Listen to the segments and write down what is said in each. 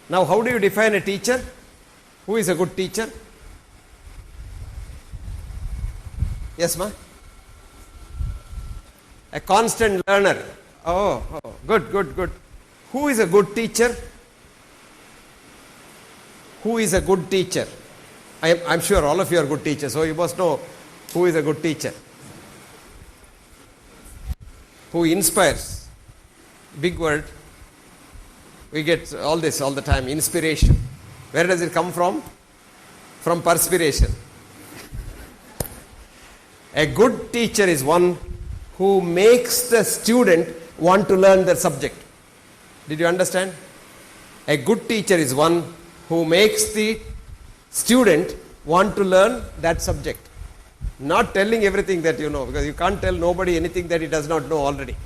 Now, how do you define a teacher? Who is a good teacher? Yes, ma? A constant learner. Oh, good. Who is a good teacher? Who is a good teacher? I'm sure all of you are good teachers, so you must know who is a good teacher. Who inspires. Big word. We get all this all the time. Inspiration. Where does it come from? From perspiration. A good teacher is one who makes the student want to learn the subject. Did you understand? A good teacher is one who makes the student want to learn that subject. Not telling everything that you know, because you can't tell nobody anything that he does not know already.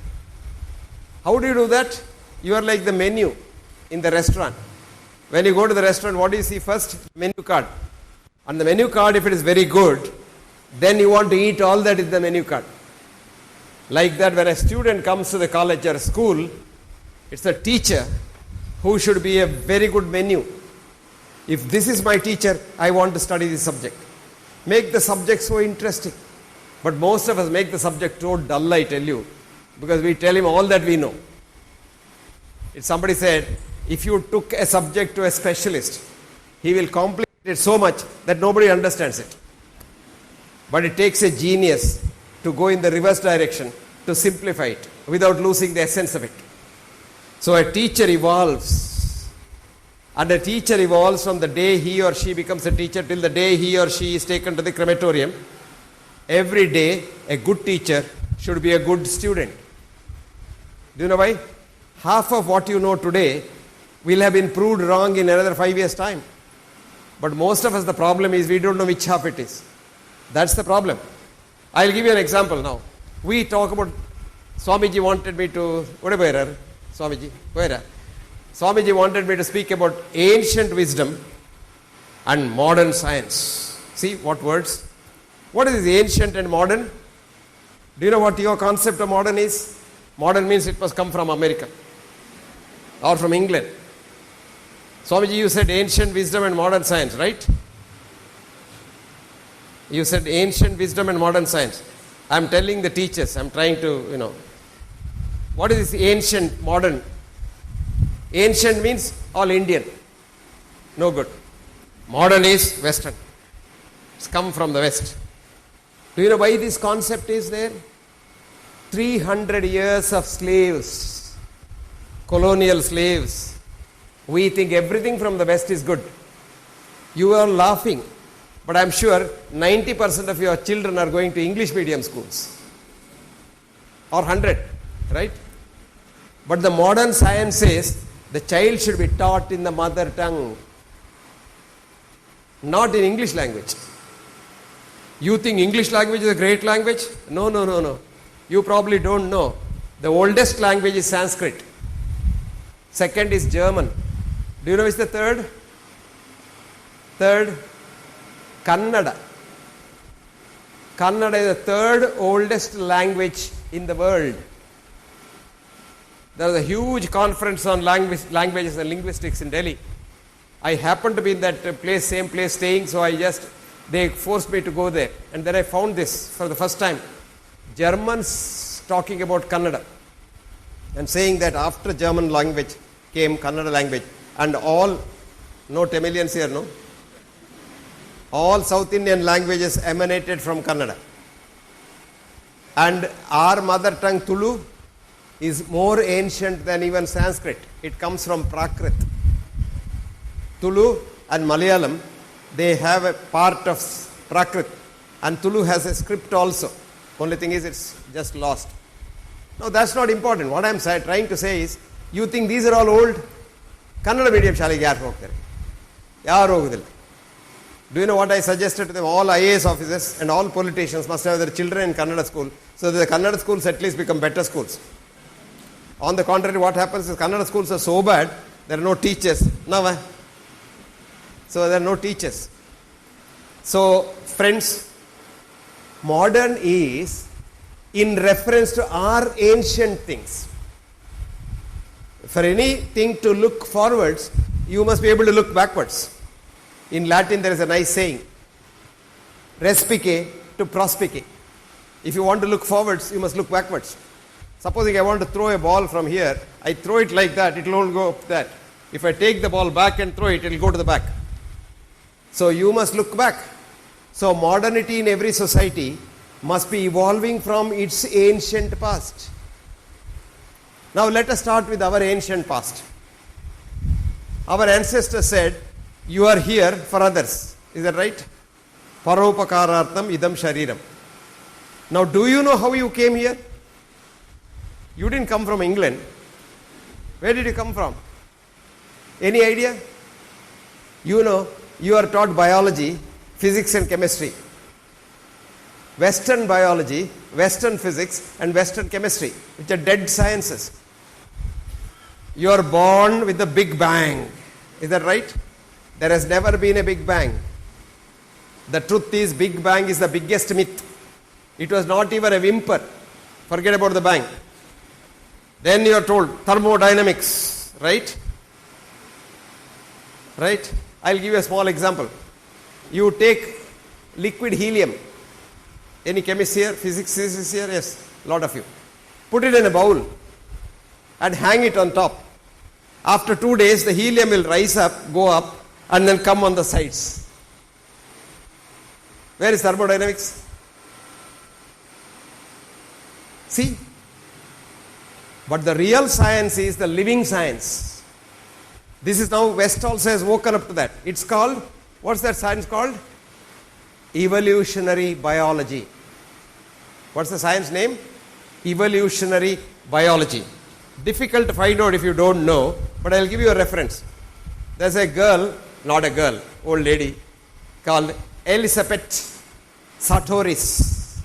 How do you do that? You are like the menu in the restaurant. When you go to the restaurant, what do you see first? Menu card. On the menu card, if it is very good, then you want to eat all that is the menu card. Like that, when a student comes to the college or school, it's a teacher who should be a very good menu. If this is my teacher, I want to study this subject. Make the subject so interesting. But most of us make the subject so dull, I tell you, because we tell him all that we know. If somebody said, if you took a subject to a specialist, he will complicate it so much that nobody understands it. But it takes a genius to go in the reverse direction, to simplify it without losing the essence of it. So a teacher evolves. And a teacher evolves from the day he or she becomes a teacher till the day he or she is taken to the crematorium. Every day, a good teacher should be a good student. Do you know why? Half of what you know today will have been proved wrong in another 5 years' time. But most of us, the problem is we don't know which half it is. That's the problem. I'll give you an example now. We talk about, Swamiji wanted me to, whatever, Swamiji, where? Swamiji wanted me to speak about ancient wisdom and modern science. See what words? What is ancient and modern? Do you know what your concept of modern is? Modern means it must come from America or from England. Swamiji, you said ancient wisdom and modern science, right? You said ancient wisdom and modern science. I'm telling the teachers, I'm trying to, what is this ancient, modern? Ancient means all Indian. No good. Modern is Western. It's come from the West. Do you know why this concept is there? 300 years of slaves, colonial slaves. We think everything from the West is good. You are laughing, but I'm sure 90% of your children are going to English medium schools. Or 100, right? But the modern science says the child should be taught in the mother tongue, not in English language. You think English language is a great language? No. You probably don't know. The oldest language is Sanskrit. Second is German. Do you know which is the third? Third, Kannada. Kannada is the third oldest language in the world. There was a huge conference on languages and linguistics in Delhi. I happened to be in that place, same place staying, so they forced me to go there. And then I found this for the first time. Germans talking about Kannada and saying that after German language came Kannada language, and all, no Tamilians here, no? All South Indian languages emanated from Kannada. And our mother tongue Tulu is more ancient than even Sanskrit. It comes from Prakrit. Tulu and Malayalam, they have a part of Prakrit. And Tulu has a script also. Only thing is it's just lost. No, that's not important. What I'm trying to say is, you think these are all old? Kannada medium shalige yaar hogtare? Yaar hogudilla. Do you know what I suggested to them? All IAS officers and all politicians must have their children in Kannada school, so that the Kannada schools at least become better schools. On the contrary, what happens is Kannada schools are so bad, there are no teachers. So there are no teachers. So friends, modern is in reference to our ancient things. For anything to look forwards, you must be able to look backwards. In Latin, there is a nice saying, respice to prospice. If you want to look forwards, you must look backwards. Supposing I want to throw a ball from here, I throw it like that, it will only go up that. If I take the ball back and throw it, it will go to the back. So you must look back. So modernity in every society must be evolving from its ancient past. Now let us start with our ancient past. Our ancestors said, you are here for others. Is that right? Paropakarartham idam shariram. Now do you know how you came here? You didn't come from England. Where did you come from? Any idea? You know, you are taught biology, physics and chemistry. Western biology, Western physics and Western chemistry, which are dead sciences. You are born with the Big Bang. Is that right? There has never been a Big Bang. The truth is, Big Bang is the biggest myth. It was not even a whimper. Forget about the bang. Then you are told thermodynamics, right? Right? I'll give you a small example. You take liquid helium. Any chemists here? Physicists here? Yes, a lot of you. Put it in a bowl and hang it on top. After 2 days, the helium will rise up, go up, and then come on the sides. Where is thermodynamics? See? But the real science is the living science. This is now West also has woken up to that. It's called, what's that science called? Evolutionary biology. What's the science name? Evolutionary biology. Difficult to find out if you don't know, but I'll give you a reference. There's a girl, not a girl, old lady, called Elizabeth Sartoris.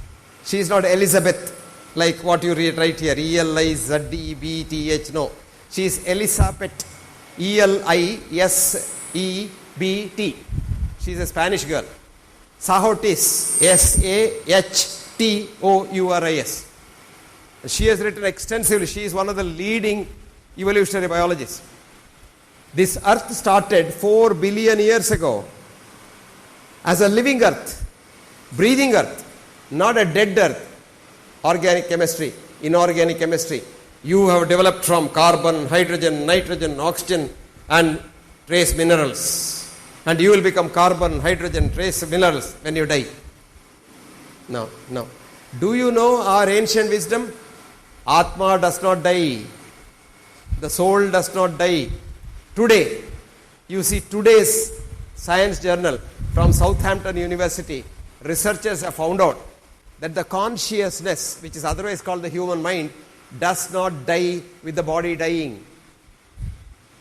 She is not Elizabeth, like what you read right here, Elizabeth. No. She is Elizabeth, Elisebt. She is a Spanish girl. Sahotis, Sahtours. She has written extensively. She is one of the leading evolutionary biologists. This earth started 4 billion years ago as a living earth, breathing earth, not a dead earth. Organic chemistry, inorganic chemistry. You have developed from carbon, hydrogen, nitrogen, oxygen and trace minerals. And you will become carbon, hydrogen, trace minerals when you die. No. Do you know our ancient wisdom? Atma does not die. The soul does not die. Today, you see today's science journal from Southampton University, researchers have found out that the consciousness, which is otherwise called the human mind, does not die with the body dying.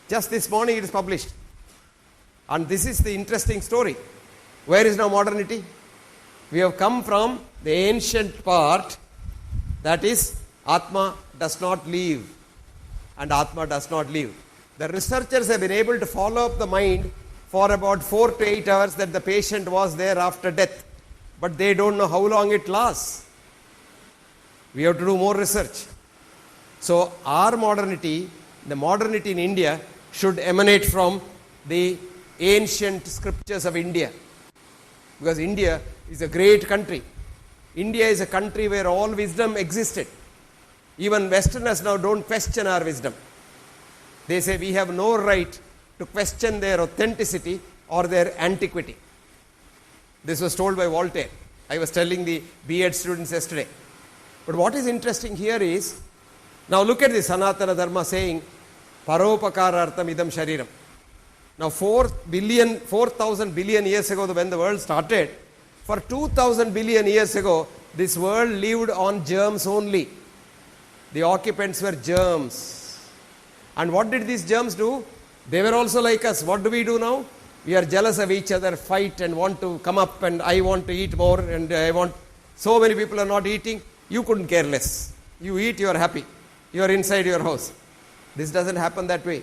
Just this morning it is published. And this is the interesting story. Where is now modernity? We have come from the ancient part, that is, Atma does not leave. And Atma does not leave. The researchers have been able to follow up the mind for about 4 to 8 hours that the patient was there after death. But they don't know how long it lasts. We have to do more research. So our modernity, the modernity in India, should emanate from the ancient scriptures of India. Because India is a great country. India is a country where all wisdom existed. Even Westerners now don't question our wisdom. They say we have no right to question their authenticity or their antiquity. This was told by Voltaire. I was telling the B.Ed students yesterday. But what is interesting here is, now look at this Sanatana Dharma saying, Paropakarartham idam shariram. Now 4,000 billion years ago when the world started, for 2,000 billion years ago, this world lived on germs only. The occupants were germs. And what did these germs do? They were also like us. What do we do now? We are jealous of each other, fight and want to come up, and I want to eat more and I want. So many people are not eating. You couldn't care less. You eat, you are happy. You are inside your house. This doesn't happen that way.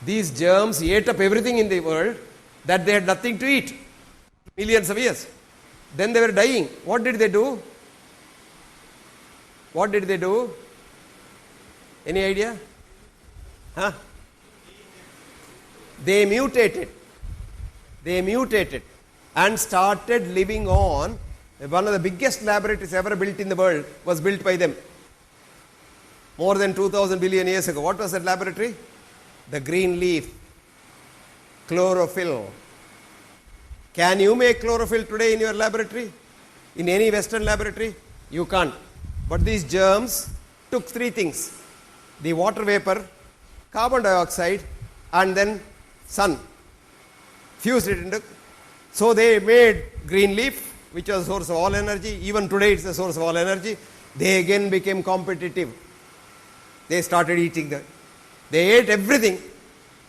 These germs ate up everything in the world that they had nothing to eat. Millions of years. Then they were dying. What did they do? What did they do? Any idea? Huh? They mutated. They mutated and started living on. One of the biggest laboratories ever built in the world was built by them. More than 2000 billion years ago. What was that laboratory? The green leaf. Chlorophyll. Can you make chlorophyll today in your laboratory? In any Western laboratory? You can't. But these germs took three things. The water vapor, carbon dioxide, and then sun. Fused it into. So they made green leaf, which was a source of all energy. Even today it's a source of all energy. They again became competitive. They started eating that. They ate everything.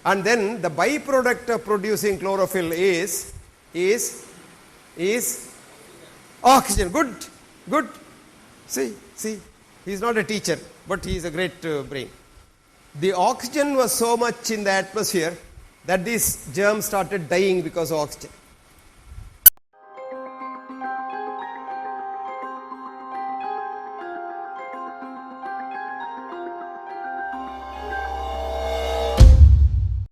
And then the byproduct of producing chlorophyll is oxygen. Good. See, he is not a teacher, but he is a great brain. The oxygen was so much in the atmosphere that these germs started dying because of oxygen.